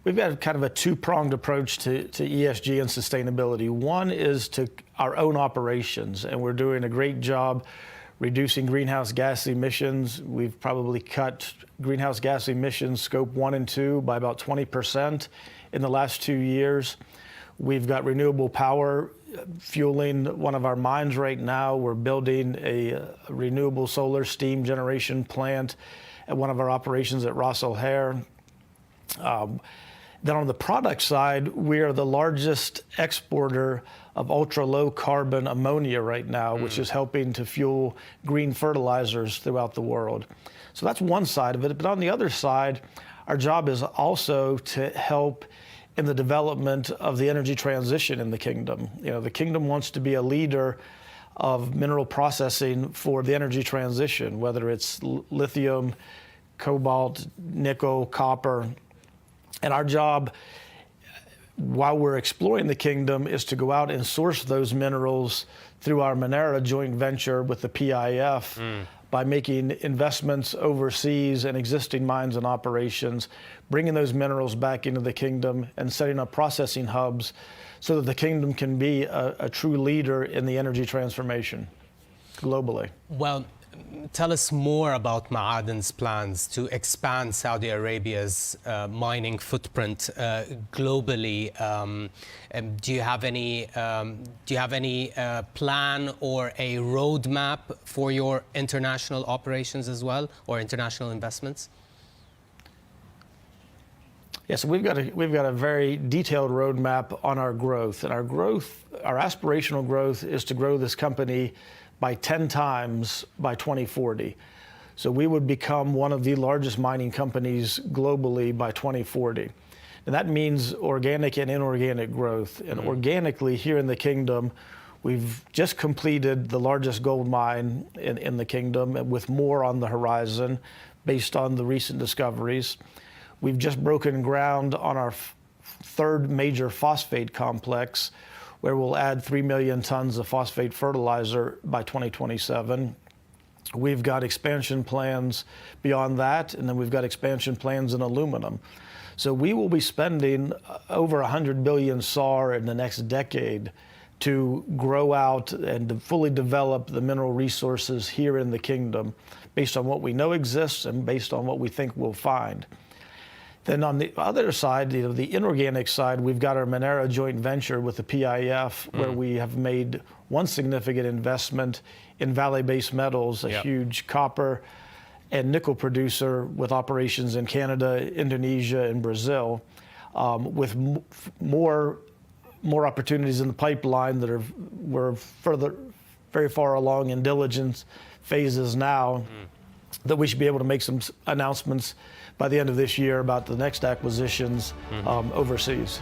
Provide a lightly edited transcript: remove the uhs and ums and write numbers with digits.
We've got kind of a two-pronged approach to ESG and sustainability. One is to our own operations, and we're doing a great job reducing greenhouse gas emissions. We've probably cut greenhouse gas emissions, scope 1 and 2, by about 20% in the last 2 years. We've got renewable power fueling one of our mines right now. We're building a renewable solar steam generation plant at one of our operations at Ras Al Khair. Then on the product side, we are the largest exporter of ultra-low carbon ammonia right now, which is helping to fuel green fertilizers throughout the world. So that's one side of it. But on the other side, our job is also to help in the development of the energy transition in the kingdom. You know, the kingdom wants to be a leader of mineral processing for the energy transition, whether it's lithium, cobalt, nickel, copper. And our job, while we're exploring the kingdom, is to go out and source those minerals through our Manera joint venture with the PIF by making investments overseas in existing mines and operations, bringing those minerals back into the kingdom and setting up processing hubs so that the kingdom can be a true leader in the energy transformation globally. Well, tell us more about Maaden's plans to expand Saudi Arabia's mining footprint globally. Do you have any plan or a roadmap for your international operations as well, or international investments? Yes, we've got a very detailed roadmap on our growth, and our aspirational growth is to grow this company by 10 times by 2040. So we would become one of the largest mining companies globally by 2040. And that means organic and inorganic growth. And organically, here in the kingdom, we've just completed the largest gold mine in the kingdom, with more on the horizon based on the recent discoveries. We've just broken ground on our third major phosphate complex, where we'll add 3 million tons of phosphate fertilizer by 2027. We've got expansion plans beyond that, and then we've got expansion plans in aluminum. So we will be spending over 100 billion SAR in the next decade to grow out and to fully develop the mineral resources here in the kingdom based on what we know exists and based on what we think we'll find. Then on the other side, the inorganic side, we've got our Manera joint venture with the PIF, where we have made one significant investment in Vale Base Metals, a huge copper and nickel producer with operations in Canada, Indonesia, and Brazil, with more opportunities in the pipeline that we're very far along in diligence phases now, that we should be able to make some announcements by the end of this year about the next acquisitions overseas.